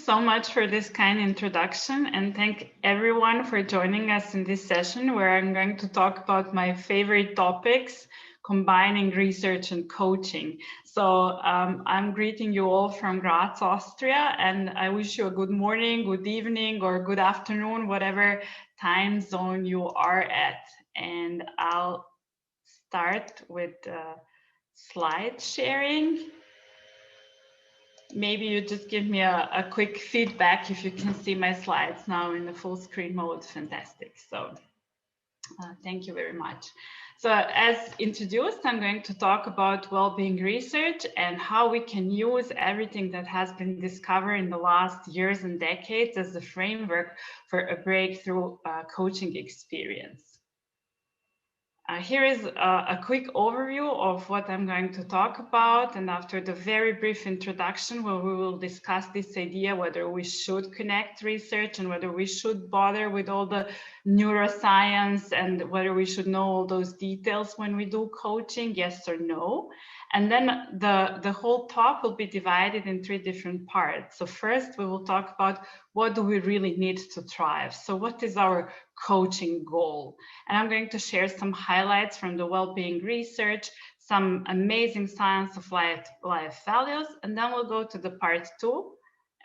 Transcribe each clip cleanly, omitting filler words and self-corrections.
so much for this kind introduction, and thank everyone for joining us in this session where I'm going to talk about my favorite topics, combining research and coaching. So I'm greeting you all from Graz, Austria, and I wish you a good morning, good evening, or good afternoon, whatever time zone you are at. And I'll start with slide sharing. Maybe you just give me a quick feedback if you can see my slides now in the full screen mode. Fantastic. So thank you very much. So as introduced, I'm going to talk about well-being research and how we can use everything that has been discovered in the last years and decades as the framework for a breakthrough coaching experience. Here is a quick overview of what I'm going to talk about, and after the very brief introduction where we will discuss this idea whether we should connect research and whether we should bother with all the neuroscience and whether we should know all those details when we do coaching, yes or no. And then the whole talk will be divided in 3 different parts. So first we will talk about what do we really need to thrive. So what is our coaching goal? And I'm going to share some highlights from the well-being research, some amazing science of life values, and then we'll go to the part 2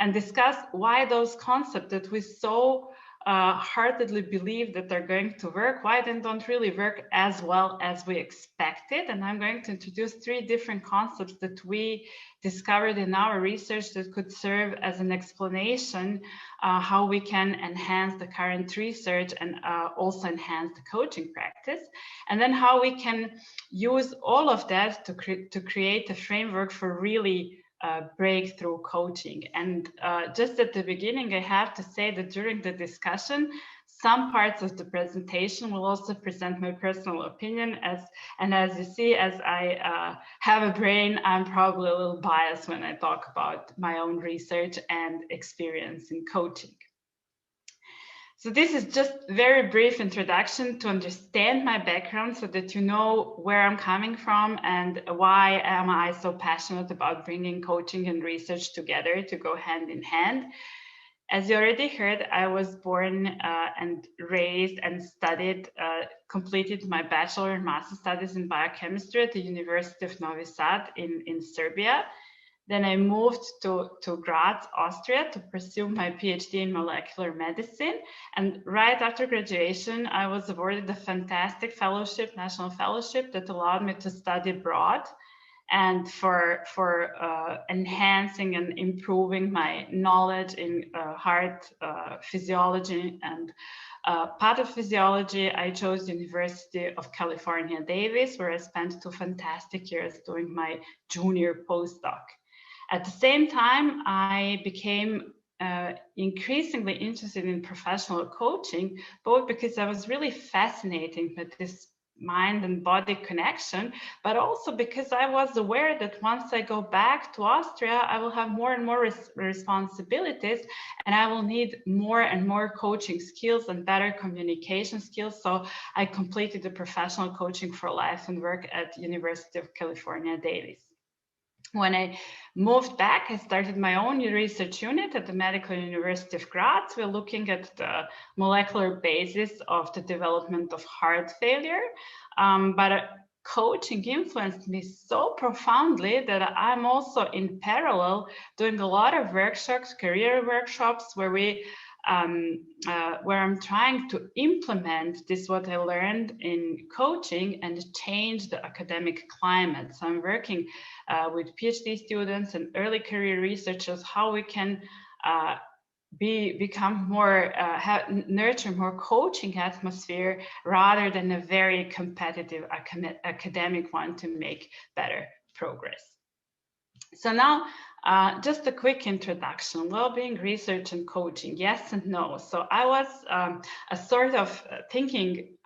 and discuss why those concepts that we so heartedly believe that they're going to work, why they don't really work as well as we expected. And I'm going to introduce 3 different concepts that we discovered in our research that could serve as an explanation how we can enhance the current research and also enhance the coaching practice, and then how we can use all of that to create a framework for really breakthrough coaching. And just at the beginning, I have to say that during the discussion, some parts of the presentation will also present my personal opinion, as you see, as I have a brain, I'm probably a little biased when I talk about my own research and experience in coaching. So this is just a very brief introduction to understand my background so that you know where I'm coming from and why am I so passionate about bringing coaching and research together to go hand in hand. As you already heard, I was born and raised and studied, completed my bachelor and master studies in biochemistry at the University of Novi Sad in Serbia. Then I moved to Graz, Austria to pursue my PhD in molecular medicine. And right after graduation, I was awarded a fantastic fellowship, national fellowship, that allowed me to study abroad and for enhancing and improving my knowledge in heart physiology and pathophysiology. I chose University of California, Davis, where I spent 2 fantastic years doing my junior postdoc. At the same time, I became increasingly interested in professional coaching, both because I was really fascinated by this mind and body connection, but also because I was aware that once I go back to Austria, I will have more and more responsibilities, and I will need more and more coaching skills and better communication skills. So I completed the professional coaching for life and work at University of California, Davis. When I moved back, I started my own research unit at the Medical University of Graz. We're looking at the molecular basis of the development of heart failure. But coaching influenced me so profoundly that I'm also in parallel doing a lot of workshops, career workshops, where I'm trying to implement this, what I learned in coaching, and change the academic climate. So I'm working with PhD students and early career researchers, how we can become more, nurture more coaching atmosphere rather than a very competitive academic one to make better progress. So now, just a quick introduction, well-being research and coaching, yes and no. So I was a sort of thinking,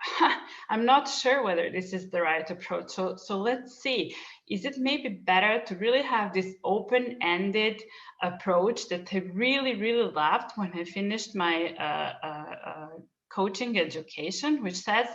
I'm not sure whether this is the right approach. So let's see, is it maybe better to really have this open-ended approach that I really, really loved when I finished my coaching education, which says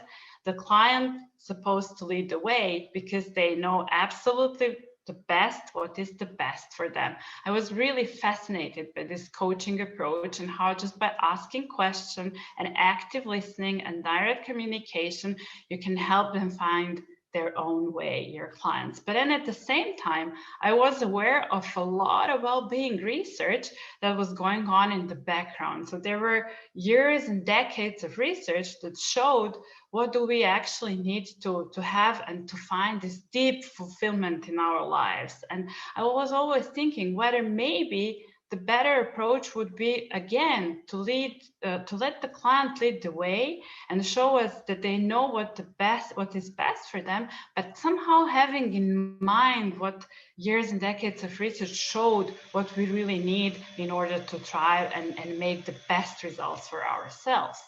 the client supposed to lead the way because they know absolutely the best, what is the best for them. I was really fascinated by this coaching approach and how just by asking questions and active listening and direct communication, you can help them find their own way, your clients. But then at the same time, I was aware of a lot of well-being research that was going on in the background. So there were years and decades of research that showed what do we actually need to have and to find this deep fulfillment in our lives. And I was always thinking whether maybe the better approach would be, again, to let the client lead the way and show us that they know what is best for them, but somehow having in mind what years and decades of research showed what we really need in order to try and make the best results for ourselves.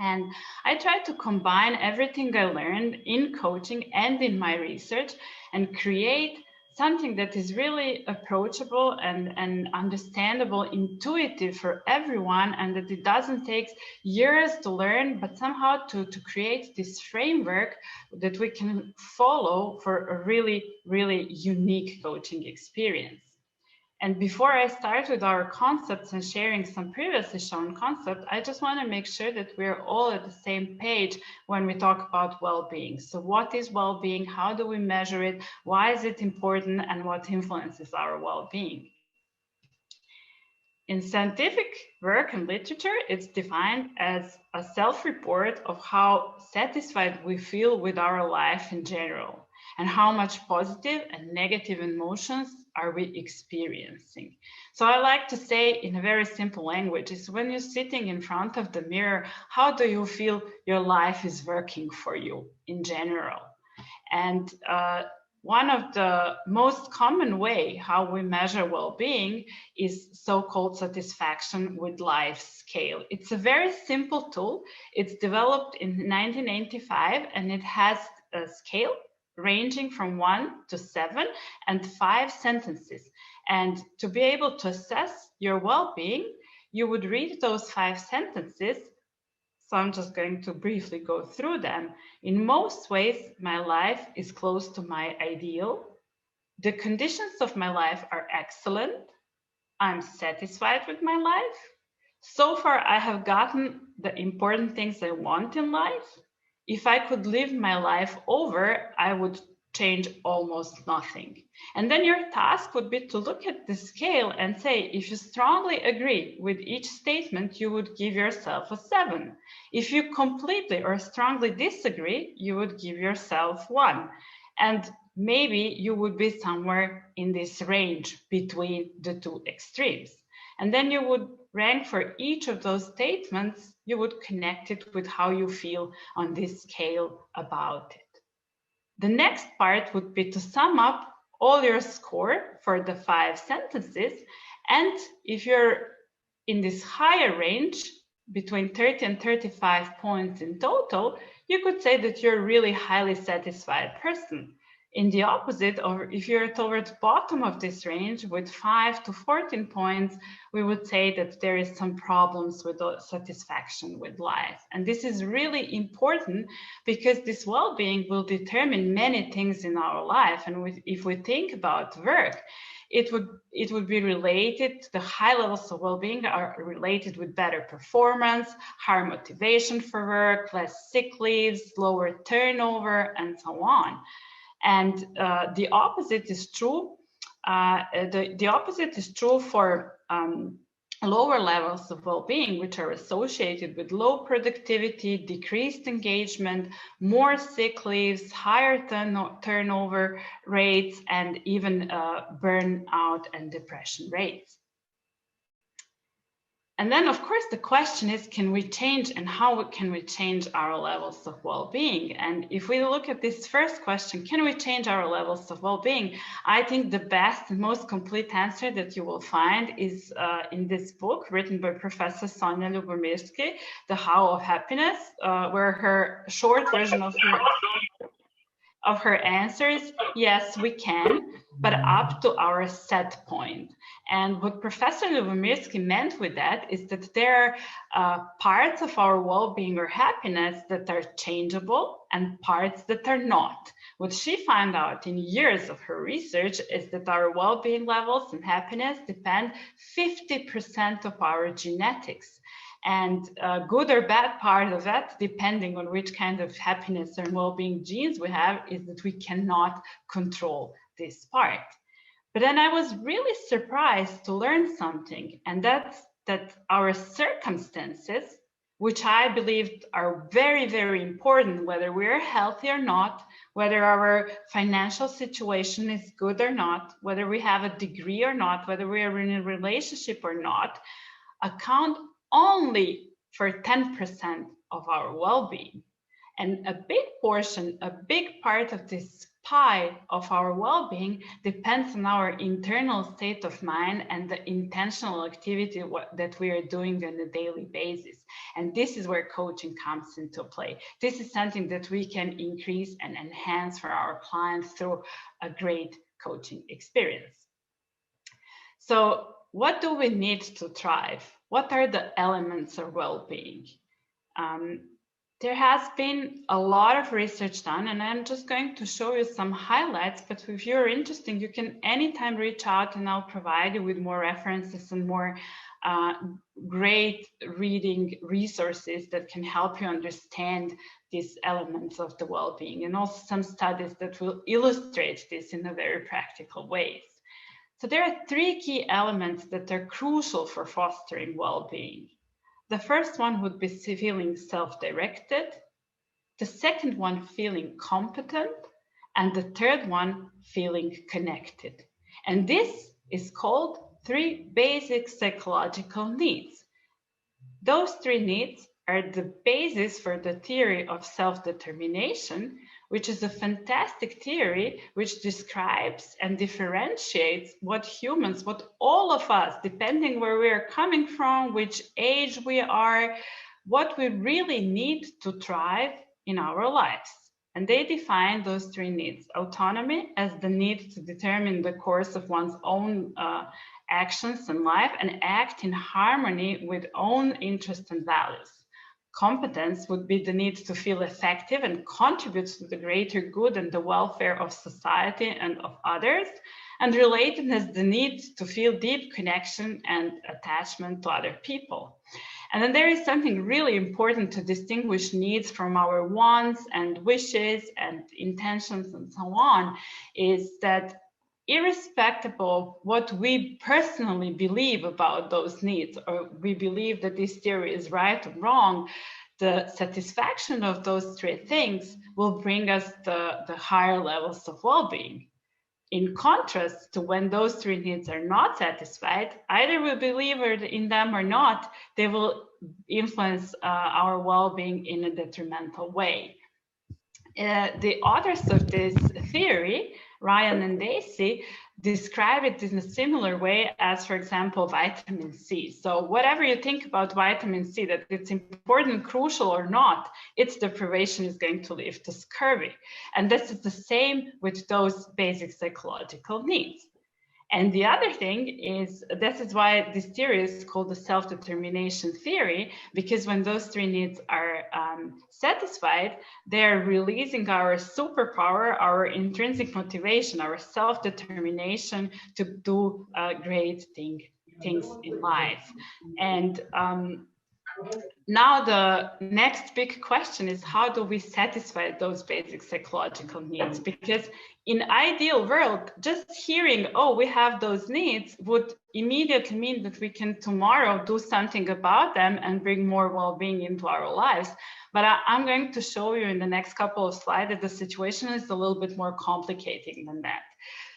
And I tried to combine everything I learned in coaching and in my research and create something that is really approachable and understandable, intuitive for everyone, and that it doesn't take years to learn, but somehow to create this framework that we can follow for a really, really unique coaching experience. And before I start with our concepts and sharing some previously shown concepts, I just want to make sure that we're all at the same page when we talk about well-being. So what is well-being? How do we measure it? Why is it important? And what influences our well-being? In scientific work and literature, it's defined as a self-report of how satisfied we feel with our life in general, and how much positive and negative emotions are we experiencing. So I like to say in a very simple language is when you're sitting in front of the mirror, how do you feel your life is working for you in general? And one of the most common way how we measure well-being is so-called satisfaction with life scale. It's a very simple tool. It's developed in 1985 and it has a scale ranging from 1 to 7 and 5 sentences. And to be able to assess your well-being, you would read those 5 sentences. So I'm just going to briefly go through them. In most ways, my life is close to my ideal. The conditions of my life are excellent. I'm satisfied with my life. So far, I have gotten the important things I want in life. If I could live my life over, I would change almost nothing. And then your task would be to look at the scale and say, if you strongly agree with each statement, you would give yourself a 7. If you completely or strongly disagree, you would give yourself 1. And maybe you would be somewhere in this range between the two extremes. And then you would rank for each of those statements, you would connect it with how you feel on this scale about it. The next part would be to sum up all your score for the 5 sentences. And if you're in this higher range, between 30 and 35 points in total, you could say that you're a really highly satisfied person. In the opposite, or if you're towards the bottom of this range with 5 to 14 points, we would say that there is some problems with satisfaction with life. And this is really important because this well-being will determine many things in our life. And if we think about work, it would be related, the high levels of well-being are related with better performance, higher motivation for work, less sick leaves, lower turnover, and so on. And the opposite is true. The opposite is true for lower levels of well-being, which are associated with low productivity, decreased engagement, more sick leaves, higher turnover rates, and even burnout and depression rates. And then, of course, the question is, can we change, and how can we change our levels of well-being? And if we look at this first question, can we change our levels of well-being? I think the best and most complete answer that you will find is in this book written by Professor Sonja Lyubomirsky, The How of Happiness, where her short version of her of her answer is yes, we can, but up to our set point. And what Professor Lubomirsky meant with that is that there are parts of our well-being or happiness that are changeable and parts that are not. What she found out in years of her research is that our well-being levels and happiness depend 50% of our genetics. And good or bad part of that, depending on which kind of happiness and well-being genes we have, is that we cannot control this part. But then I was really surprised to learn something, and that's that our circumstances, which I believed are very, very important, whether we're healthy or not, whether our financial situation is good or not, whether we have a degree or not, whether we are in a relationship or not, account only for 10% of our well-being. And a big portion, a big part of this pie of our well-being depends on our internal state of mind and the intentional activity that we are doing on a daily basis. And this is where coaching comes into play. This is something that we can increase and enhance for our clients through a great coaching experience. So what do we need to thrive? What are the elements of well-being? There has been a lot of research done, and I'm just going to show you some highlights, but if you're interested, you can anytime reach out and I'll provide you with more references and more great reading resources that can help you understand these elements of the well-being, and also some studies that will illustrate this in a very practical ways. So there are three key elements that are crucial for fostering well-being. The first one would be feeling self-directed. The second one, feeling competent. And the third one, feeling connected. And this is called 3 basic psychological needs. Those 3 needs are the basis for the theory of self-determination, which is a fantastic theory which describes and differentiates what humans, what all of us, depending where we are coming from, which age we are, what we really need to thrive in our lives. And they define those 3 needs. Autonomy as the need to determine the course of one's own actions in life and act in harmony with own interests and values. Competence would be the need to feel effective and contribute to the greater good and the welfare of society and of others. And relatedness, the need to feel deep connection and attachment to other people. And then there is something really important to distinguish needs from our wants and wishes and intentions and so on, is that irrespective of what we personally believe about those needs, or we believe that this theory is right or wrong, the satisfaction of those 3 things will bring us the higher levels of well-being. In contrast to when those 3 needs are not satisfied, either we believe in them or not, they will influence our well-being in a detrimental way. The authors of this theory, Ryan and Daisy, describe it in a similar way as, for example, vitamin C. So whatever you think about vitamin C, that it's important, crucial or not, its deprivation is going to lead to scurvy. And this is the same with those basic psychological needs. And the other thing is, this is why this theory is called the self-determination theory, because when those 3 needs are satisfied, they're releasing our superpower, our intrinsic motivation, our self-determination to do great things in life. And now the next big question is, how do we satisfy those basic psychological needs? Because in ideal world, just hearing, oh, we have those needs would immediately mean that we can tomorrow do something about them and bring more well-being into our lives. But I'm going to show you in the next couple of slides that the situation is a little bit more complicated than that.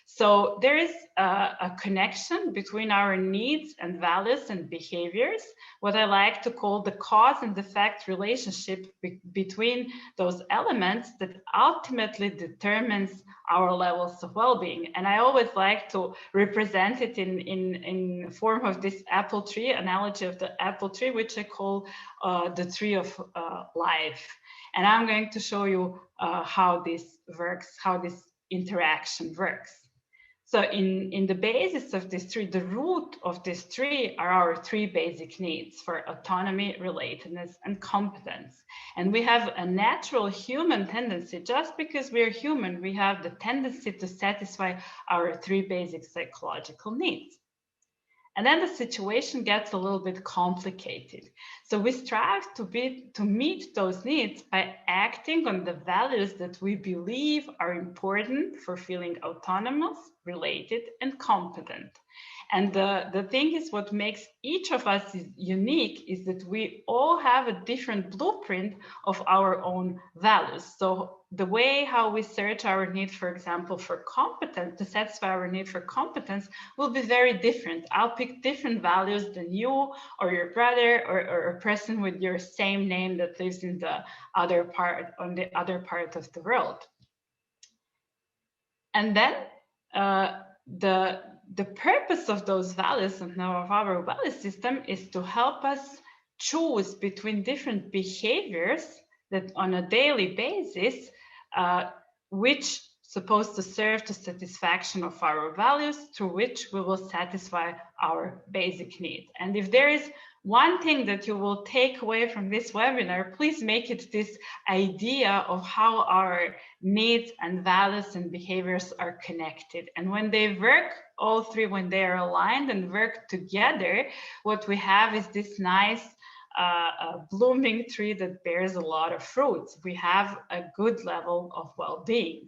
So there is a connection between our needs and values and behaviors, what I like to call the cause and effect relationship between those elements that ultimately determines our levels of well-being. And I always like to represent it in form of this apple tree, analogy of the apple tree, which I call the tree of life. And I'm going to show you how this works, how this interaction works. So in the basis of this tree, the root of this tree are our three basic needs for autonomy, relatedness, and competence. And we have a natural human tendency, just because we're human, we have the tendency to satisfy our three basic psychological needs. And then the situation gets a little bit complicated. So we strive to meet those needs by acting on the values that we believe are important for feeling autonomous, related, and competent. And the thing is, what makes each of us unique is that we all have a different blueprint of our own values. So the way how we search our need, for example, for competence, to satisfy our need for competence, will be very different. I'll pick different values than you or your brother or a person with your same name that lives in the other part, on the other part of the world. And then the purpose of those values and of our value system is to help us choose between different behaviors that on a daily basis, which supposed to serve the satisfaction of our values, through which we will satisfy our basic needs. And if there is one thing that you will take away from this webinar, please make it this idea of how our needs and values and behaviors are connected. And when they work, all three, when they are aligned and work together, what we have is this nice blooming tree that bears a lot of fruits. We have a good level of well-being.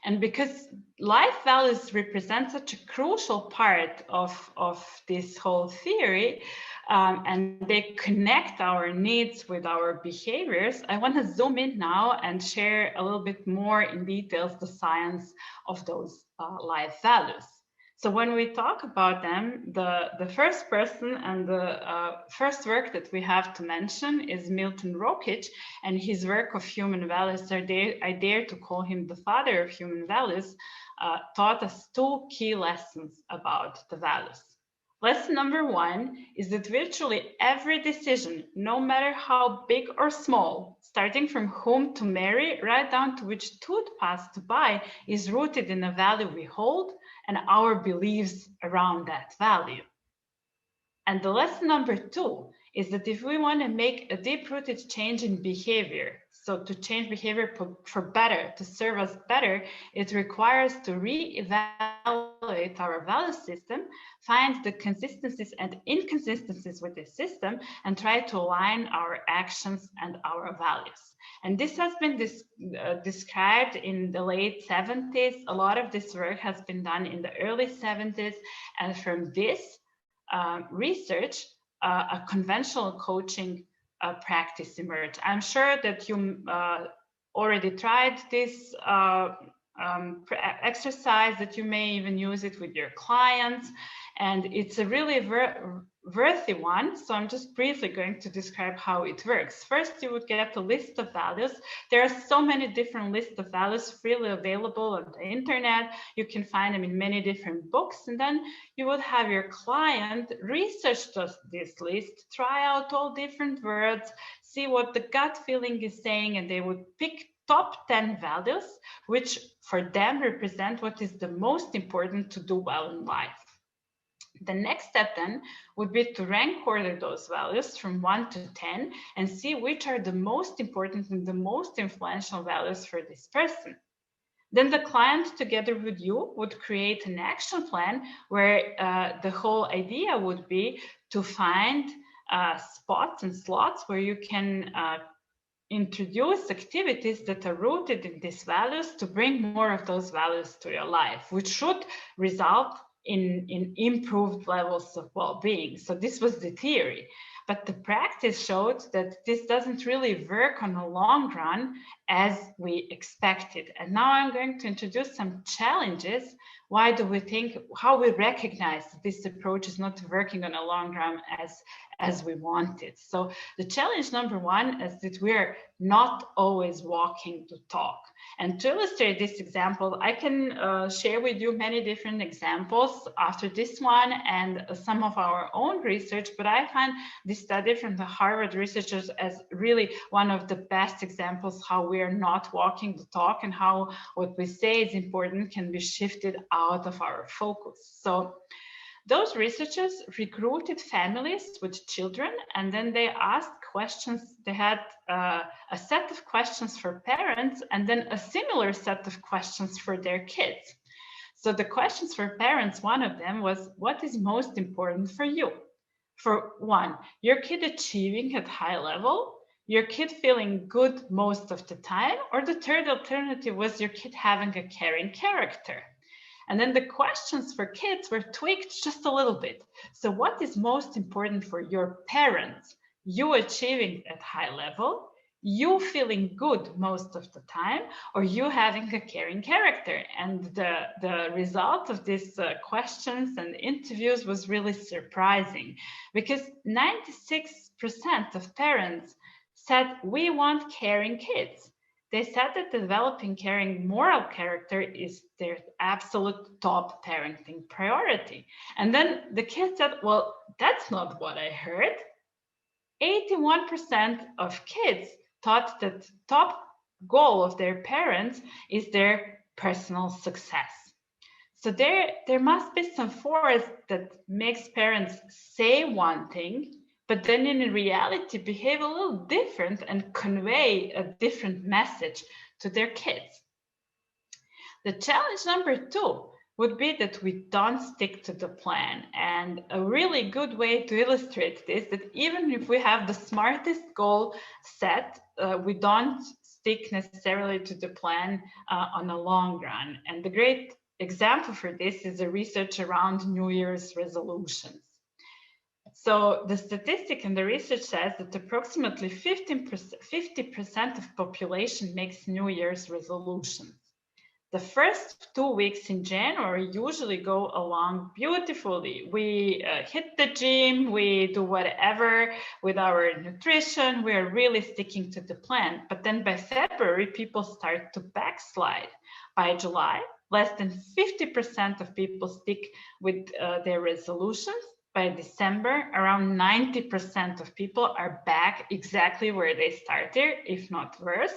And because life values represent such a crucial part of this whole theory, and they connect our needs with our behaviors, I want to zoom in now and share a little bit more in details the science of those life values. So when we talk about them, the first person and the first work that we have to mention is Milton Rokic, and his work of human values, I dare to call him the father of human values, taught us two key lessons about the values. Lesson number one is that virtually every decision, no matter how big or small, starting from whom to marry, right down to which toothpaste to buy, is rooted in a value we hold and our beliefs around that value. And the lesson number two is that if we want to make a deep-rooted change in behavior, so to change behavior for better, to serve us better, it requires to re-evaluate our value system, find the consistencies and inconsistencies with this system, and try to align our actions and our values. And this has been described in the late 70s. A lot of this work has been done in the early 70s. And from this research, a conventional coaching practice emerged. I'm sure that you already tried this exercise, that you may even use it with your clients. And it's a really worthy one. So I'm just briefly going to describe how it works. First, you would get a list of values. There are so many different lists of values freely available on the internet. You can find them in many different books. And then you would have your client research this list, try out all different words, see what the gut feeling is saying, and they would pick top 10 values, which for them represent what is the most important to do well in life. The next step then would be to rank order those values from 1 to 10 and see which are the most important and the most influential values for this person. Then the client, together with you, would create an action plan where the whole idea would be to find spots and slots where you can introduce activities that are rooted in these values to bring more of those values to your life, which should result in improved levels of well-being. So this was the theory. But the practice showed that this doesn't really work on the long run as we expected. And now I'm going to introduce some challenges. Why do we think, how we recognize that this approach is not working on a long run as we wanted? So the challenge number one is that we're not always walking the talk. And to illustrate this example, I can share with you many different examples after this one and some of our own research, but I find this study from the Harvard researchers as really one of the best examples how we are not walking the talk and how what we say is important can be shifted out of our focus. So those researchers recruited families with children, and then they asked questions. They had a set of questions for parents and then a similar set of questions for their kids. So the questions for parents, one of them was, what is most important for you? For one, your kid achieving at high level, your kid feeling good most of the time, or the third alternative was your kid having a caring character. And then the questions for kids were tweaked just a little bit. So what is most important for your parents? You achieving at high level, you feeling good most of the time, or you having a caring character? And the result of these questions and interviews was really surprising, because 96% of parents said, we want caring kids. They said that developing caring moral character is their absolute top parenting priority. And then the kids said, well, that's not what I heard. 81% of kids thought that the top goal of their parents is their personal success. So there must be some force that makes parents say one thing, but then in reality behave a little different and convey a different message to their kids. The challenge number two would be that we don't stick to the plan. And a really good way to illustrate this, that even if we have the smartest goal set, we don't stick necessarily to the plan on the long run. And the great example for this is the research around New Year's resolutions. So the statistic and the research says that approximately 50% of population makes New Year's resolutions. The first 2 weeks in January usually go along beautifully. We hit the gym, we do whatever with our nutrition, we are really sticking to the plan. But then by February, people start to backslide. By July, less than 50% of people stick with their resolutions. By December, around 90% of people are back exactly where they started, if not worse.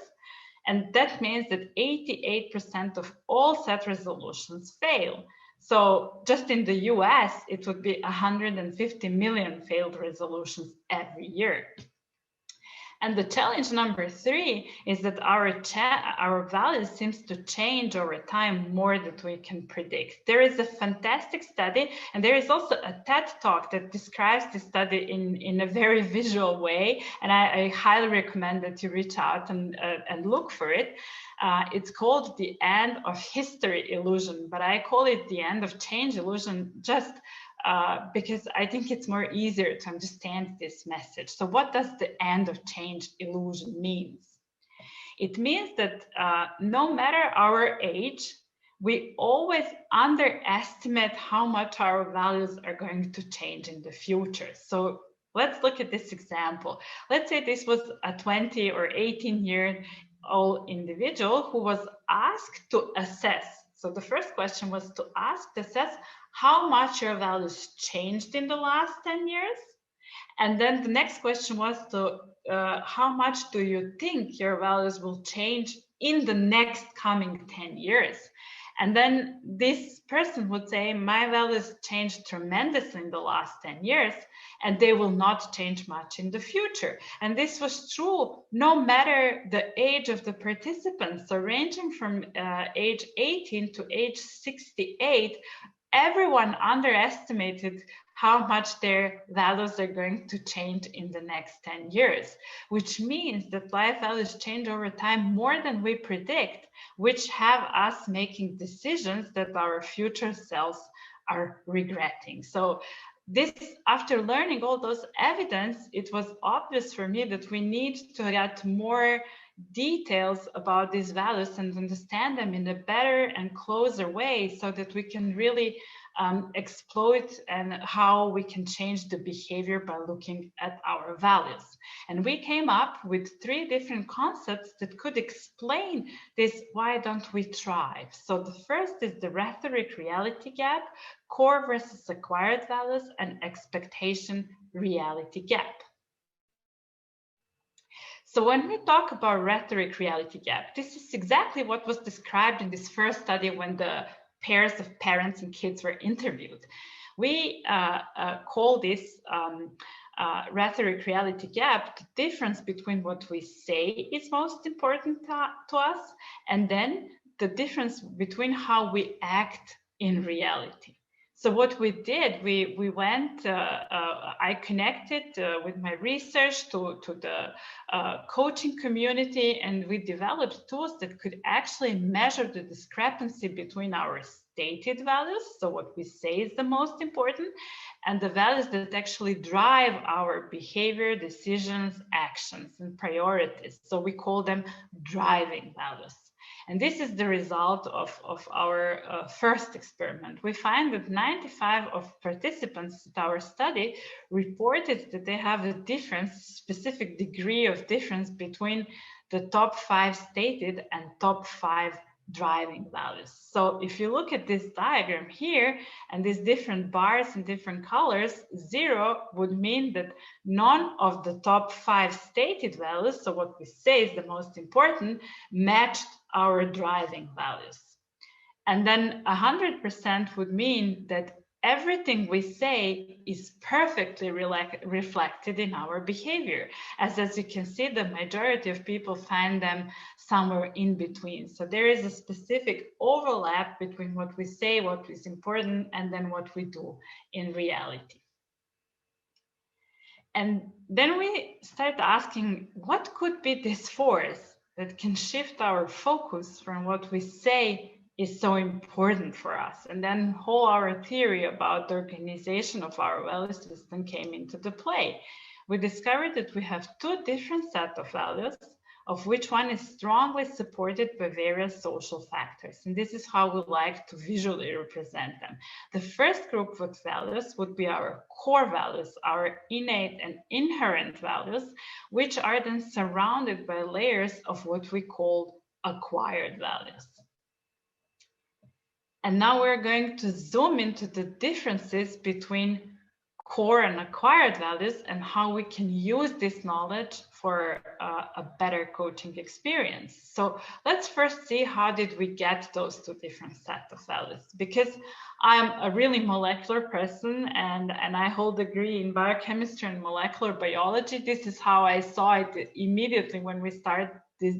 And that means that 88% of all set resolutions fail. So just in the US, it would be 150 million failed resolutions every year. And the challenge number three is that our values seems to change over time more than we can predict. There is a fantastic study, and there is also a TED Talk that describes the study in a very visual way. And I highly recommend that you reach out and look for it. It's called The End of History Illusion, but I call it The End of Change Illusion just because I think it's more easier to understand this message. So what does the end of change illusion means? It means that no matter our age, we always underestimate how much our values are going to change in the future. So let's look at this example. Let's say this was a 20 or 18-year-old individual who was asked to assess. So the first question was to assess how much your values changed in the last 10 years. And then the next question was to how much do you think your values will change in the next coming 10 years? And then this person would say, my values changed tremendously in the last 10 years, and they will not change much in the future. And this was true no matter the age of the participants. So ranging from age 18 to age 68, everyone underestimated how much their values are going to change in the next 10 years, which means that life values change over time more than we predict, which have us making decisions that our future selves are regretting. So this, after learning all those evidence, it was obvious for me that we need to get more details about these values and understand them in a better and closer way so that we can really exploit and how we can change the behavior by looking at our values. And we came up with 3 different concepts that could explain this why don't we thrive. So the first is the rhetoric reality gap, core versus acquired values, and expectation reality gap. So when we talk about rhetoric reality gap, this is exactly what was described in this first study when the pairs of parents and kids were interviewed. We call this rhetoric reality gap the difference between what we say is most important to us and then the difference between how we act in reality. So what we did, we went, I connected with my research to the coaching community, and we developed tools that could actually measure the discrepancy between our stated values, so what we say is the most important, and the values that actually drive our behavior, decisions, actions, and priorities. So we call them driving values. And this is the result of our first experiment. We find that 95 of participants at our study reported that they have a difference, specific degree of difference between the top 5 stated and top 5 driving values. So if you look at this diagram here and these different bars in different colors, 0 would mean that none of the top 5 stated values, so what we say is the most important, matched our driving values. And then 100% would mean that everything we say is perfectly reflected in our behavior. As you can see, the majority of people find them somewhere in between. So there is a specific overlap between what we say, what is important, and then what we do in reality. And then we start asking, what could be this force that can shift our focus from what we say is so important for us? And then whole our theory about the organization of our value system came into the play. We discovered that we have 2 different sets of values, of which one is strongly supported by various social factors. And this is how we like to visually represent them. The first group of values would be our core values, our innate and inherent values, which are then surrounded by layers of what we call acquired values. And now we're going to zoom into the differences between core and acquired values and how we can use this knowledge for a better coaching experience. So let's first see how did we get those 2 different sets of values, because I'm a really molecular person and I hold a degree in biochemistry and molecular biology. This is how I saw it immediately when we started this,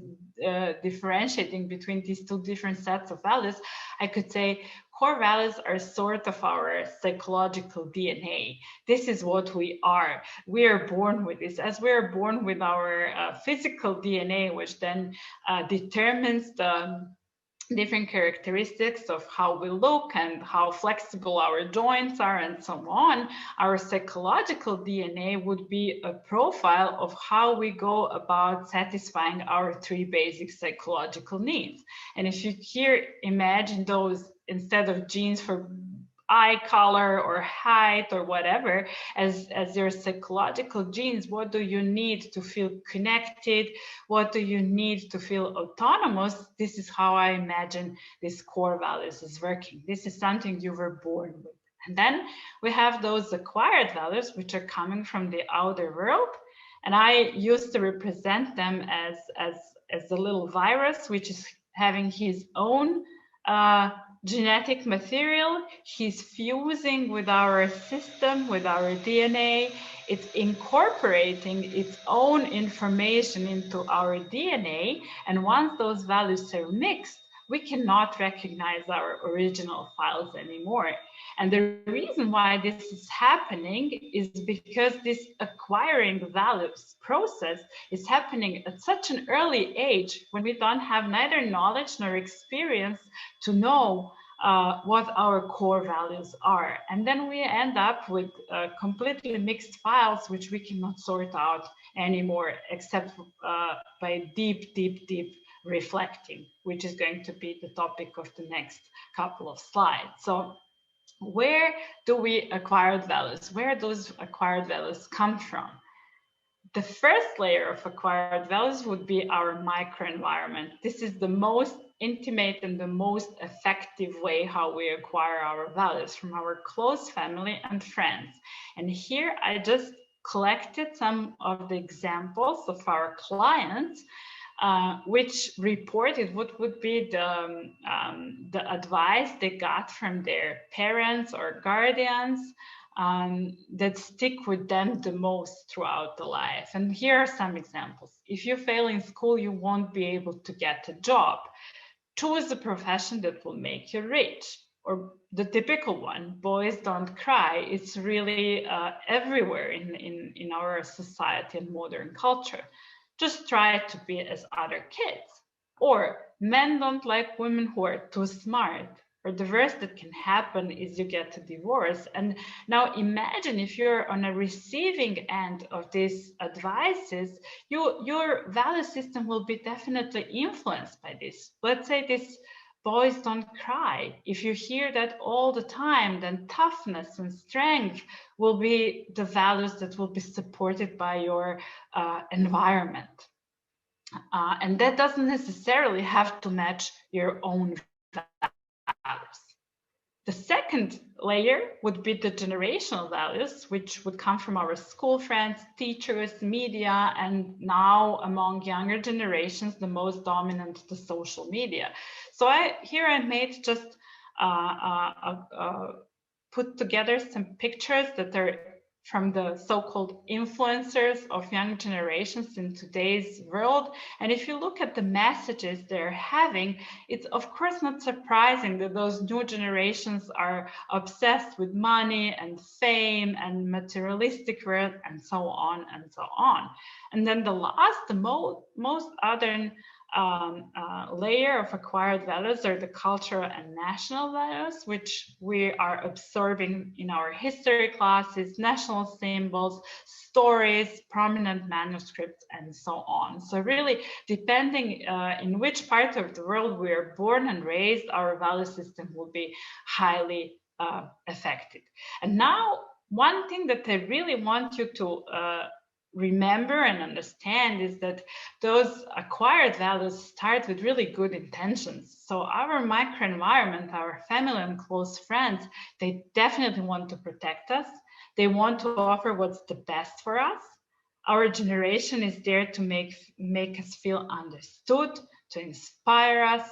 differentiating between these 2 different sets of values. I could say core values are sort of our psychological DNA. This is what we are. We are born with this. As we are born with our physical DNA, which then determines the different characteristics of how we look and how flexible our joints are and so on, our psychological DNA would be a profile of how we go about satisfying our 3 basic psychological needs. And if you here imagine those, instead of genes for eye color or height or whatever, as your psychological genes, what do you need to feel connected? What do you need to feel autonomous? This is how I imagine this core values is working. This is something you were born with. And then we have those acquired values, which are coming from the outer world. And I used to represent them as a little virus, which is having his own genetic material. He's fusing with our system, with our DNA. It's incorporating its own information into our DNA. And once those values are mixed, we cannot recognize our original files anymore. And the reason why this is happening is because this acquiring values process is happening at such an early age when we don't have neither knowledge nor experience to know what our core values are. And then we end up with completely mixed files, which we cannot sort out anymore, except by deep reflecting, which is going to be the topic of the next couple of slides. So where do we acquire values? Where those acquired values come from? The first layer of acquired values would be our microenvironment. This is the most intimate and the most effective way how we acquire our values, from our close family and friends. And here I just collected some of the examples of our clients which reported what would be the advice they got from their parents or guardians that stick with them the most throughout the life. And here are some examples. If you fail in school, you won't be able to get a job. Choose a profession that will make you rich. Or the typical one, boys don't cry. It's really everywhere in our society and modern culture. Just try to be as other kids. Or men don't like women who are too smart. Or the worst that can happen is you get a divorce. And now imagine if you're on a receiving end of these advices, your value system will be definitely influenced by this. Let's say this boys don't cry. If you hear that all the time, then toughness and strength will be the values that will be supported by your environment. And that doesn't necessarily have to match your own values. The second layer would be the generational values, which would come from our school friends, teachers, media, and now among younger generations, the most dominant, the social media. So here I made just put together some pictures that are from the so-called influencers of young generations in today's world. And if you look at the messages they're having, it's of course not surprising that those new generations are obsessed with money and fame and materialistic world and so on and so on. And then the last, the most other layer of acquired values are the cultural and national values, which we are absorbing in our history classes, national symbols, stories, prominent manuscripts, and so on. So really, depending in which part of the world we are born and raised, our value system will be highly affected. And now, one thing that I really want you to remember and understand is that those acquired values start with really good intentions. So our microenvironment, our family and close friends, they definitely want to protect us. They want to offer what's the best for us. Our generation is there to make us feel understood, to inspire us.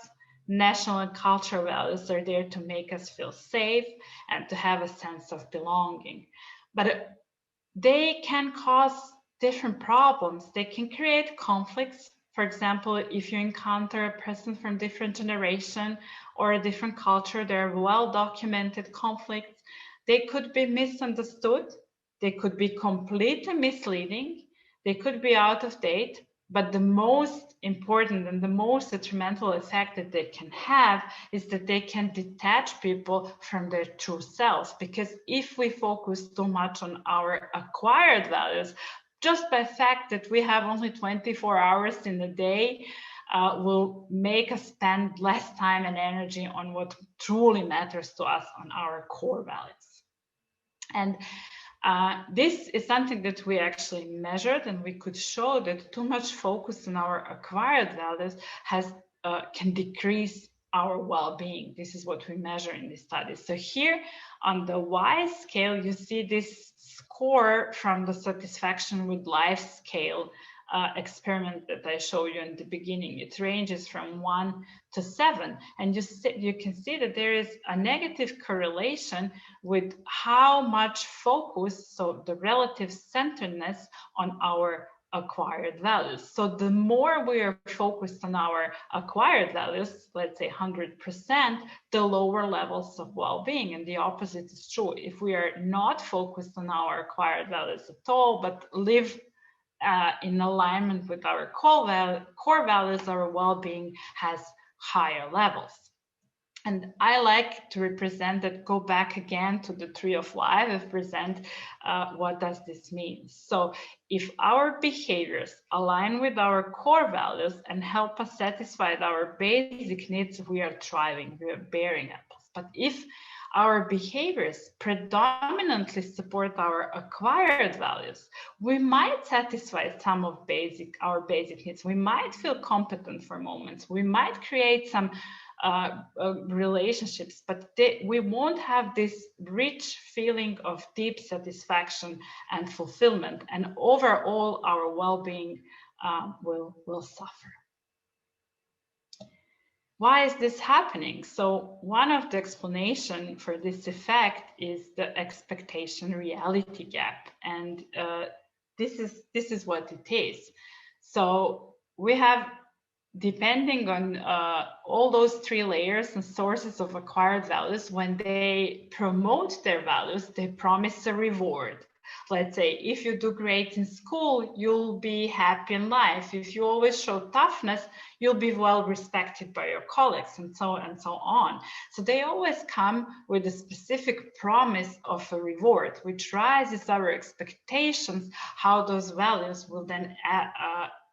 National and cultural values are there to make us feel safe and to have a sense of belonging. But they can cause different problems. They can create conflicts. For example, if you encounter a person from different generation or a different culture, there are well-documented conflicts. They could be misunderstood. They could be completely misleading. They could be out of date. But the most important and the most detrimental effect that they can have is that they can detach people from their true selves. Because if we focus too much on our acquired values, just by the fact that we have only 24 hours in a day will make us spend less time and energy on what truly matters to us, on our core values. And this is something that we actually measured, and we could show that too much focus on our acquired values can decrease our well-being. This is what we measure in this study. So here on the Y scale, you see this score from the satisfaction with life scale experiment that I showed you in the beginning. It ranges from 1 to 7, and you can see that there is a negative correlation with how much focus, so the relative centeredness on our acquired values. So the more we are focused on our acquired values, let's say 100%, the lower levels of well-being. And the opposite is true. If we are not focused on our acquired values at all, but live in alignment with our core values, our well-being has higher levels. And I like to represent that, go back again to the tree of life and present what does this mean. So if our behaviors align with our core values and help us satisfy our basic needs, we are thriving, we are bearing apples. But if our behaviors predominantly support our acquired values, we might satisfy some of our basic needs. We might feel competent for moments. We might create some relationships, but we won't have this rich feeling of deep satisfaction and fulfillment, and overall our well-being will suffer. Why is this happening? So one of the explanation for this effect is the expectation reality gap, and this is what it is. So we have, depending on all those three layers and sources of acquired values, when they promote their values, they promise a reward. Let's say if you do great in school, you'll be happy in life. If you always show toughness, you'll be well respected by your colleagues, and so on. So they always come with a specific promise of a reward, which raises our expectations how those values will then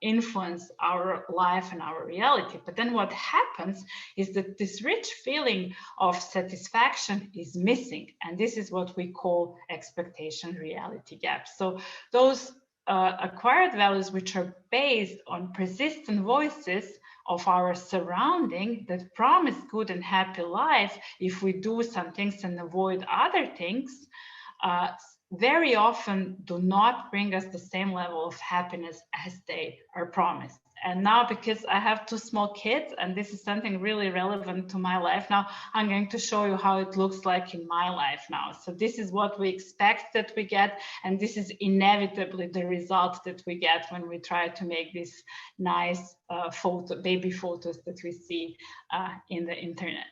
influence our life and our reality. But then what happens is that this rich feeling of satisfaction is missing, and this is what we call expectation reality gap. So those acquired values, which are based on persistent voices of our surrounding that promise good and happy life if we do some things and avoid other things, very often do not bring us the same level of happiness as they are promised. And now, because I have two small kids and this is something really relevant to my life now, I'm going to show you how it looks like in my life now. So this is what we expect that we get, and this is inevitably the result that we get when we try to make these nice baby photos that we see in the internet.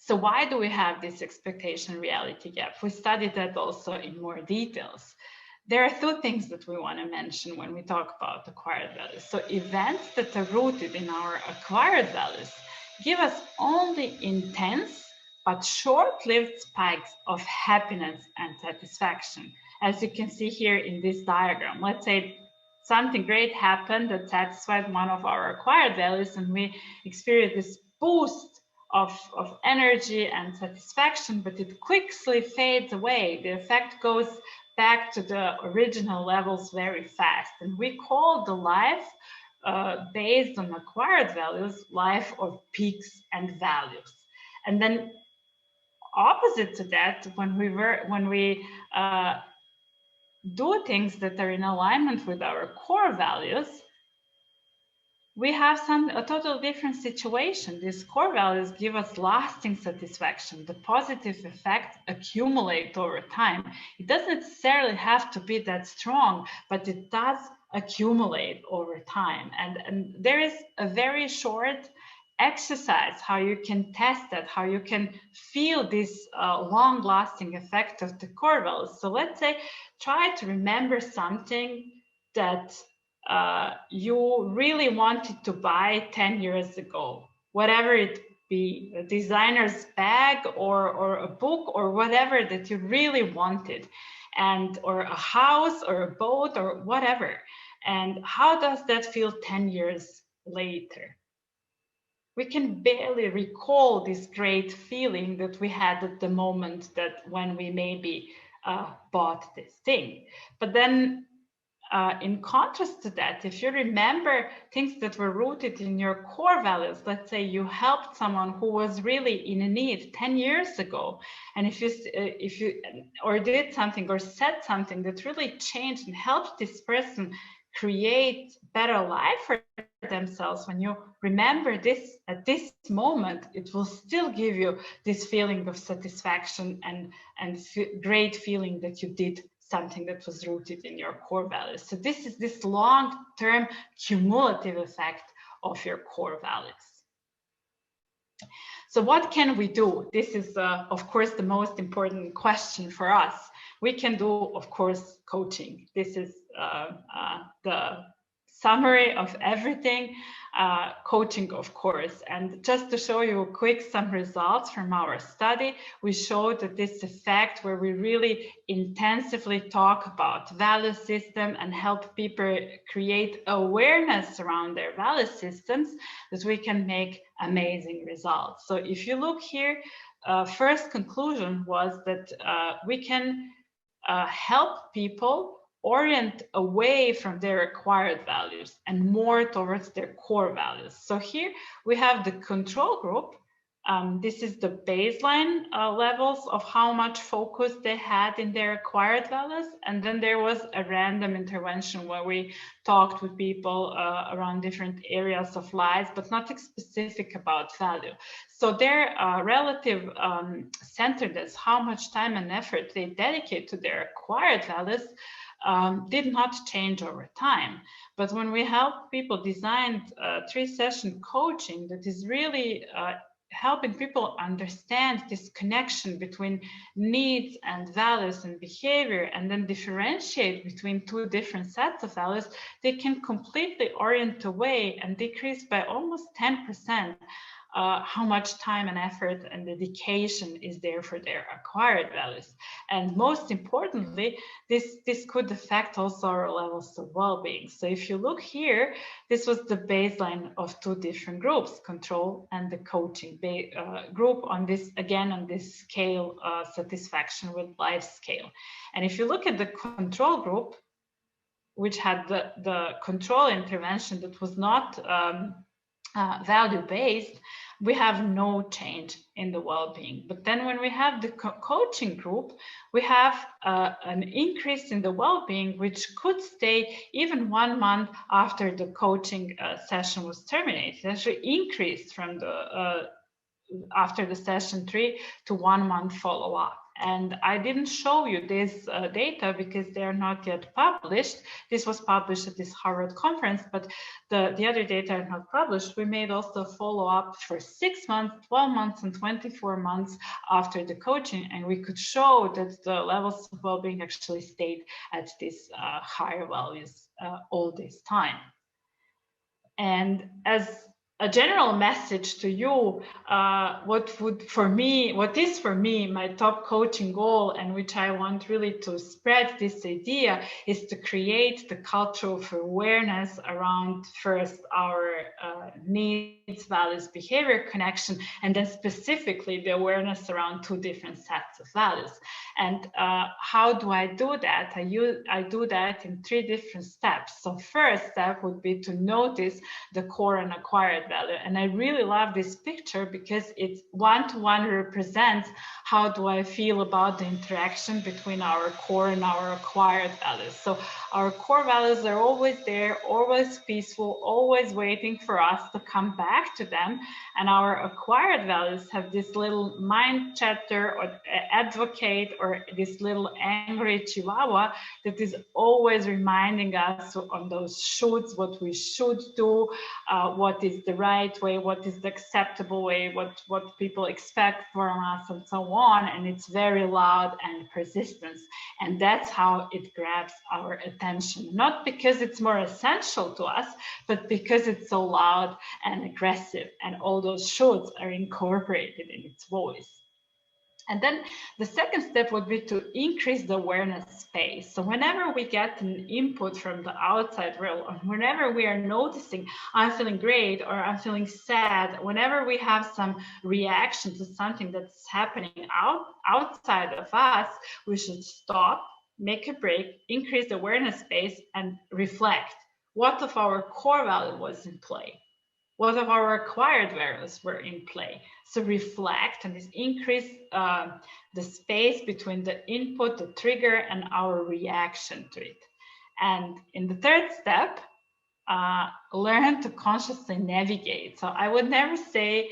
So why do we have this expectation reality gap? We studied that also in more details. There are two things that we want to mention when we talk about acquired values. So events that are rooted in our acquired values give us only intense but short-lived spikes of happiness and satisfaction. As you can see here in this diagram, let's say something great happened that satisfied one of our acquired values, and we experience this boost of energy and satisfaction, but it quickly fades away. The effect goes back to the original levels very fast. And we call the life based on acquired values, life of peaks and values. And then opposite to that, when we do things that are in alignment with our core values, we have a totally different situation. These core values give us lasting satisfaction. The positive effects accumulate over time. It doesn't necessarily have to be that strong, but it does accumulate over time. And there is a very short exercise how you can test that, how you can feel this long-lasting effect of the core values. So let's say, try to remember something that you really wanted to buy 10 years ago, whatever it be, a designer's bag or a book or whatever that you really wanted, and or a house or a boat or whatever. And how does that feel 10 years later? We can barely recall this great feeling that we had at the moment that when we maybe bought this thing. But then in contrast to that, if you remember things that were rooted in your core values, let's say you helped someone who was really in a need 10 years ago, and if you or did something or said something that really changed and helped this person create better life for themselves, when you remember this at this moment, it will still give you this feeling of satisfaction and great feeling that you did something that was rooted in your core values. So this is this long-term cumulative effect of your core values. So what can we do? This is, of course, the most important question for us. We can do, of course, coaching. This is the summary of everything, coaching, of course. And just to show you quick some results from our study, we showed that this effect where we really intensively talk about value system and help people create awareness around their value systems, that we can make amazing results. So if you look here, first conclusion was that we can help people orient away from their acquired values and more towards their core values. So here we have the control group. This is the baseline levels of how much focus they had in their acquired values. And then there was a random intervention where we talked with people around different areas of life, but nothing specific about value. So their relative centeredness, how much time and effort they dedicate to their acquired values, did not change over time. But when we help people design 3-session coaching that is really helping people understand this connection between needs and values and behavior, and then differentiate between 2 different sets of values, they can completely orient away and decrease by almost 10% how much time and effort and dedication is there for their acquired values. And most importantly, this could affect also our levels of well-being. So if you look here, this was the baseline of 2 different groups, control and the coaching group on this, again, on this scale, satisfaction with life scale. And if you look at the control group, which had the control intervention that was not value-based, we have no change in the well-being. But then when we have the coaching group, we have an increase in the well-being, which could stay even 1 month after the coaching session was terminated. It actually increased from the after the session 3 to 1 month follow-up. And I didn't show you this data because they are not yet published. This was published at this Harvard conference, but the other data are not published. We made also follow-up for 6 months, 12 months, and 24 months after the coaching, and we could show that the levels of well-being actually stayed at these higher values all this time. And as a general message to you, what is for me my top coaching goal, and which I want really to spread this idea, is to create the culture of awareness around first our needs, values, behavior connection, and then specifically the awareness around 2 different sets of values. And how do I do that? I do that in 3 different steps. So first step would be to notice the core and acquired value. And I really love this picture because it one-to-one represents how do I feel about the interaction between our core and our acquired values. So our core values are always there, always peaceful, always waiting for us to come back to them. And our acquired values have this little mind chatter or advocate or this little angry chihuahua that is always reminding us on those shoulds, what we should do, what is the right way, what is the acceptable way, what people expect from us, and so on. And it's very loud and persistent. And that's how it grabs our attention, not because it's more essential to us, but because it's so loud and aggressive, and all those shoulds are incorporated in its voice. And then the second step would be to increase the awareness space. So whenever we get an input from the outside world, or whenever we are noticing, I'm feeling great or I'm feeling sad, whenever we have some reaction to something that's happening outside of us, we should stop, make a break, increase the awareness space, and reflect. What of our core value was in play? What of our acquired values were in play? So reflect and increase the space between the input, the trigger, and our reaction to it. And in the third step, learn to consciously navigate. So I would never say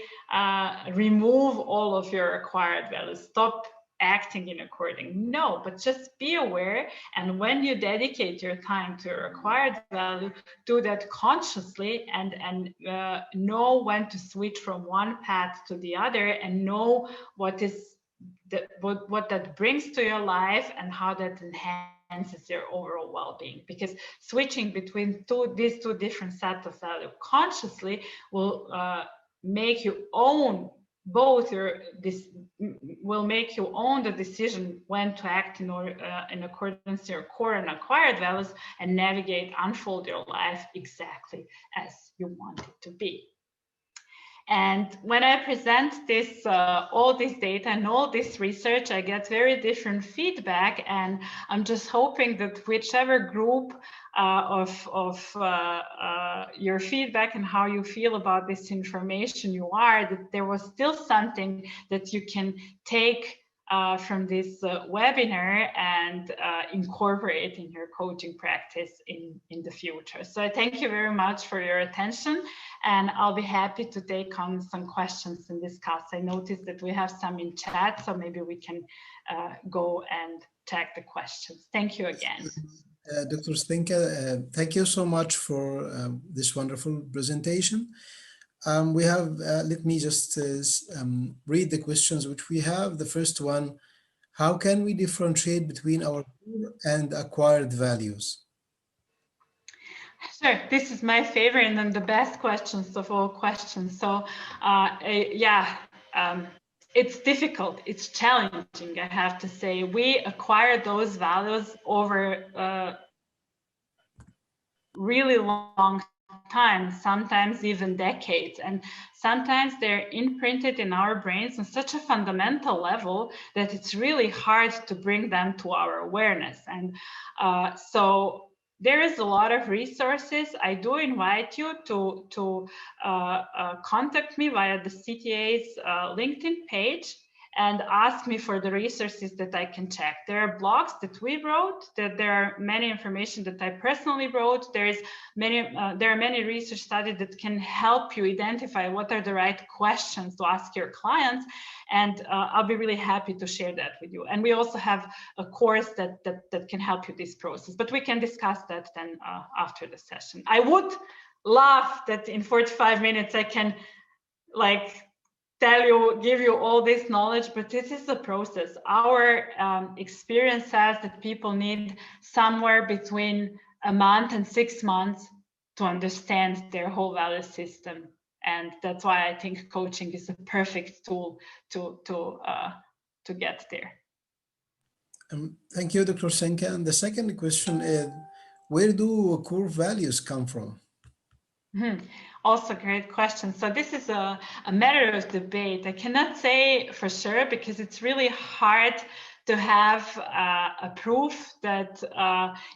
remove all of your acquired values, stop acting in according. No, but just be aware. And when you dedicate your time to your acquired value, do that consciously and know when to switch from one path to the other, and know what is what that brings to your life and how that enhances your overall well-being. Because switching between these two different sets of value consciously will make you own both will make you own the decision when to act in accordance to your core and acquired values, and navigate, unfold your life exactly as you want it to be. And when I present this, all this data and all this research, I get very different feedback. And I'm just hoping that whichever group of your feedback and how you feel about this information you are, that there was still something that you can take from this webinar and incorporate in your coaching practice in the future. So I thank you very much for your attention, and I'll be happy to take on some questions and discuss. I noticed that we have some in chat, so maybe we can go and check the questions. Thank you again. Dr. Senka, thank you so much for this wonderful presentation. We have, let me just read the questions which we have. The first one, how can we differentiate between our core and acquired values? Sure, this is my favorite and then the best questions of all questions. So it's difficult, it's challenging, I have to say. We acquire those values over really long time, sometimes even decades, and sometimes they're imprinted in our brains on such a fundamental level that it's really hard to bring them to our awareness. And so there is a lot of resources. I do invite you to contact me via the CTA's LinkedIn page and ask me for the resources that I can check. There are blogs that we wrote, that there are many information that I personally wrote. There are many research studies that can help you identify what are the right questions to ask your clients, and I'll be really happy to share that with you. And we also have a course that can help you this process, but we can discuss that then after the session. I would love that in 45 minutes I can give you all this knowledge, but this is the process. Our experience says that people need somewhere between a month and 6 months to understand their whole value system. And that's why I think coaching is a perfect tool to get there. Thank you, Dr. Senka. And the second question is, where do core values come from? Also great question. So this is a matter of debate. I cannot say for sure because it's really hard to have a proof that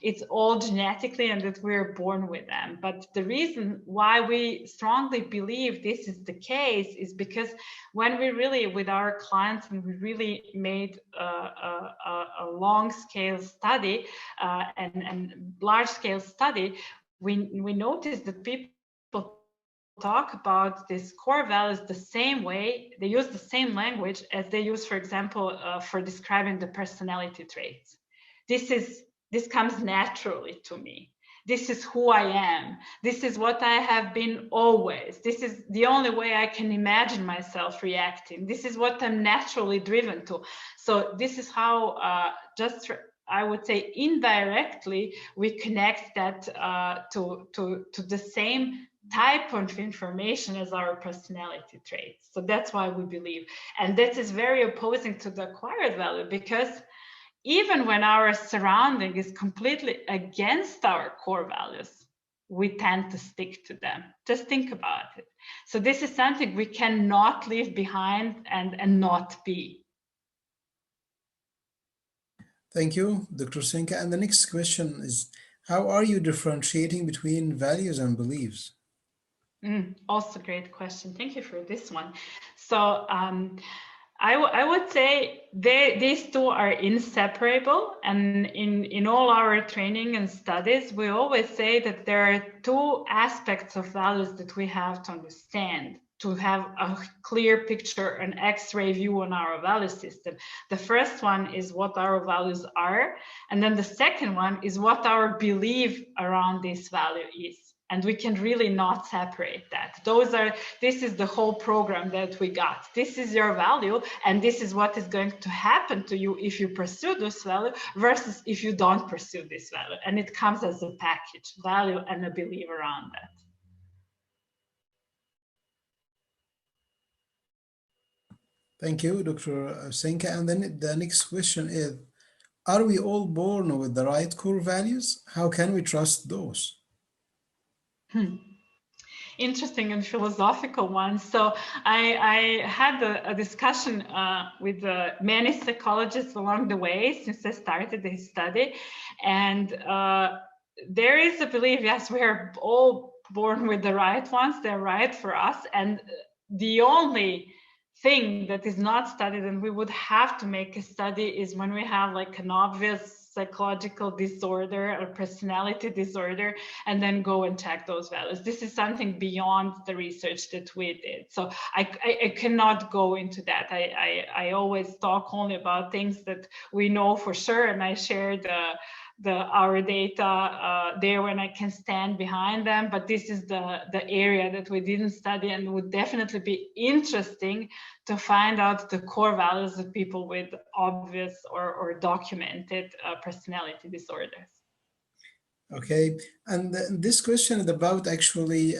it's all genetically and that we're born with them. But the reason why we strongly believe this is the case is because when we really, with our clients, and we really made a long-scale study and large-scale study, we noticed that people talk about these core values the same way. They use the same language as they use, for example, for describing the personality traits. This comes naturally to me. This is who I am. This is what I have been always. This is the only way I can imagine myself reacting. This is what I'm naturally driven to. So this is how I would say indirectly we connect that to the same type of information as our personality traits. So that's why we believe. And that is very opposing to the acquired value, because even when our surrounding is completely against our core values, we tend to stick to them. Just think about it. So this is something we cannot leave behind and not be. Thank you, Dr. Senka. And the next question is, how are you differentiating between values and beliefs? Also great question. Thank you for this one. So I would say these two are inseparable. And in all our training and studies, we always say that there are two aspects of values that we have to understand to have a clear picture, an X-ray view on our value system. The first one is what our values are. And then the second one is what our belief around this value is. And we can really not separate that. This is the whole program that we got. This is your value, and this is what is going to happen to you if you pursue this value versus if you don't pursue this value. And it comes as a package, value and a belief around that. Thank you, Dr. Senka. And then the next question is, are we all born with the right core values? How can we trust those? Interesting and philosophical one. So I had a discussion with many psychologists along the way since I started this study. And there is a belief, yes, we're all born with the right ones. They're right for us. And the only thing that is not studied, and we would have to make a study, is when we have like an obvious psychological disorder or personality disorder, and then go and check those values. This is something beyond the research that we did. So I cannot go into that. I always talk only about things that we know for sure, and I share our data there when I can stand behind them. But this is the area that we didn't study, and would definitely be interesting to find out the core values of people with obvious or documented personality disorders. Okay, and this question is about actually,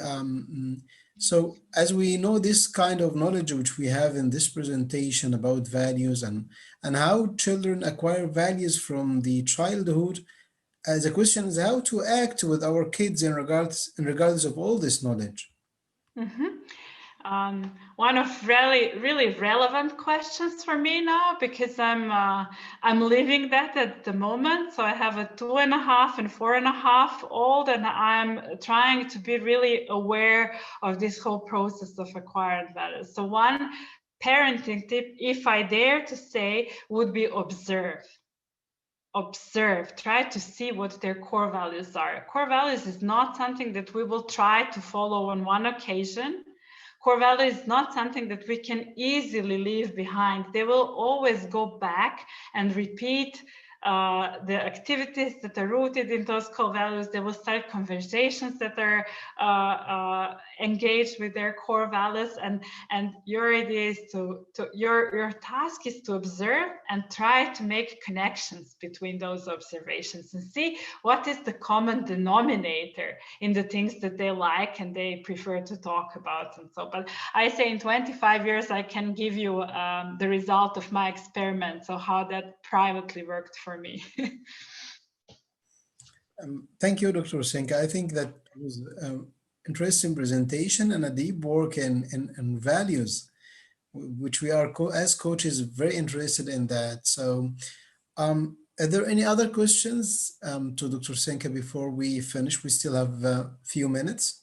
so as we know this kind of knowledge which we have in this presentation about values and how children acquire values from the childhood, the question is how to act with our kids in regards of all this knowledge. One of really relevant questions for me now, because I'm living that at the moment. So I have a 2.5 and 4.5 old, and I'm trying to be really aware of this whole process of acquired values. So one parenting tip, if I dare to say, would be observe, try to see what their core values are. Core values is not something that we will try to follow on one occasion. Core value is not something that we can easily leave behind. They will always go back and repeat the activities that are rooted in those core values. They will start conversations that are engaged with their core values. And your idea is your task is to observe and try to make connections between those observations and see what is the common denominator in the things that they like and they prefer to talk about and so. But I say in 25 years, I can give you the result of my experiment, so how that privately worked for me. Thank you, Dr. Senka. I think that was an interesting presentation and a deep work in values, which we are as coaches very interested in that. So are there any other questions to Dr. Senka before we finish? We still have a few minutes.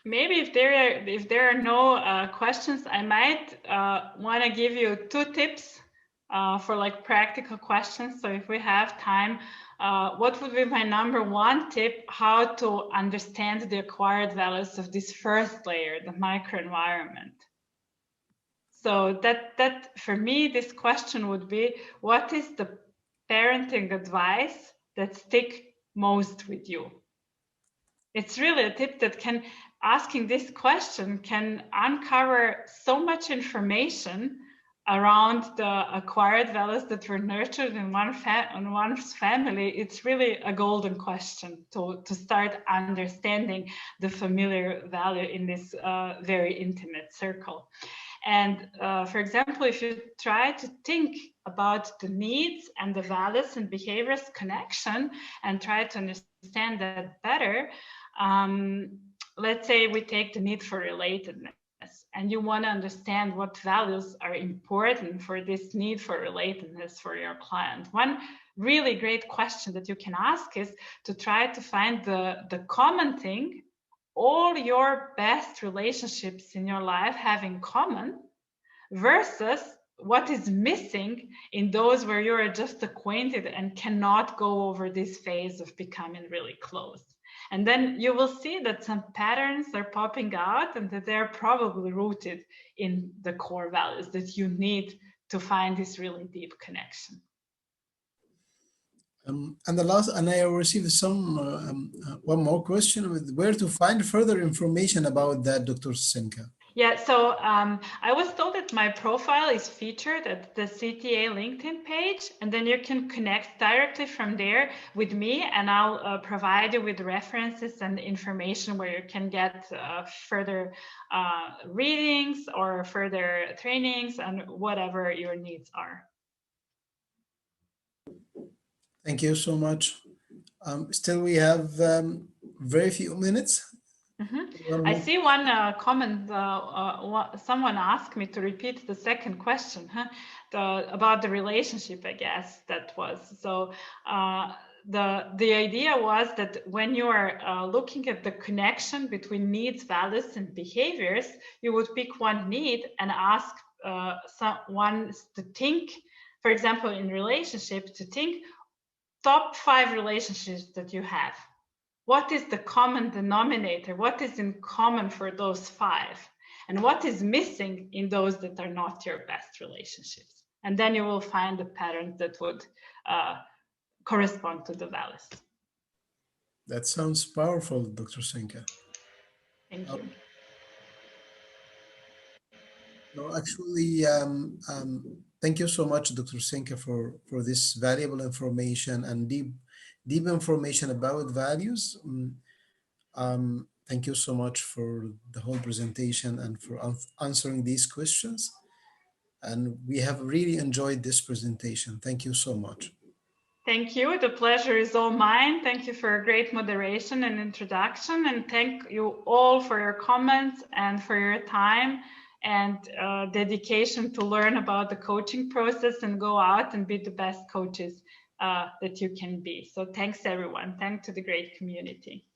Maybe if there are no questions, I might want to give you 2 tips for like practical questions. So if we have time, what would be my number 1 tip, how to understand the acquired values of this first layer, the microenvironment? So that for me, this question would be, what is the parenting advice that stick most with you? It's really a tip that asking this question can uncover so much information around the acquired values that were nurtured in one's family. It's really a golden question to start understanding the familiar value in this very intimate circle. And for example, if you try to think about the needs and the values and behaviors connection and try to understand that better, let's say we take the need for relatedness, and you want to understand what values are important for this need for relatedness for your client. One really great question that you can ask is to try to find the common thing all your best relationships in your life have in common versus what is missing in those where you're just acquainted and cannot go over this phase of becoming really close. And then you will see that some patterns are popping out and that they're probably rooted in the core values that you need to find this really deep connection. And I received one more question with where to find further information about that, Dr. Senka. Yeah, so I was told that my profile is featured at the CTA LinkedIn page, and then you can connect directly from there with me, and I'll provide you with references and information where you can get further readings or further trainings and whatever your needs are. Thank you so much. Still, we have very few minutes. I see one comment. Someone asked me to repeat the second question about the relationship, I guess that was. So the idea was that when you are looking at the connection between needs, values, and behaviors, you would pick one need and ask someone to think, for example, in relationship, to think top 5 relationships that you have. What is the common denominator? What is in common for those 5? And what is missing in those that are not your best relationships? And then you will find the patterns that would correspond to the values. That sounds powerful, Dr. Senka. Thank you. No, actually, thank you so much, Dr. Senka, for this valuable information and deep information about values. Thank you so much for the whole presentation and for answering these questions. And we have really enjoyed this presentation. Thank you so much. Thank you. The pleasure is all mine. Thank you for a great moderation and introduction. And thank you all for your comments and for your time and dedication to learn about the coaching process and go out and be the best coaches that you can be. So thanks, everyone. Thanks to the great community.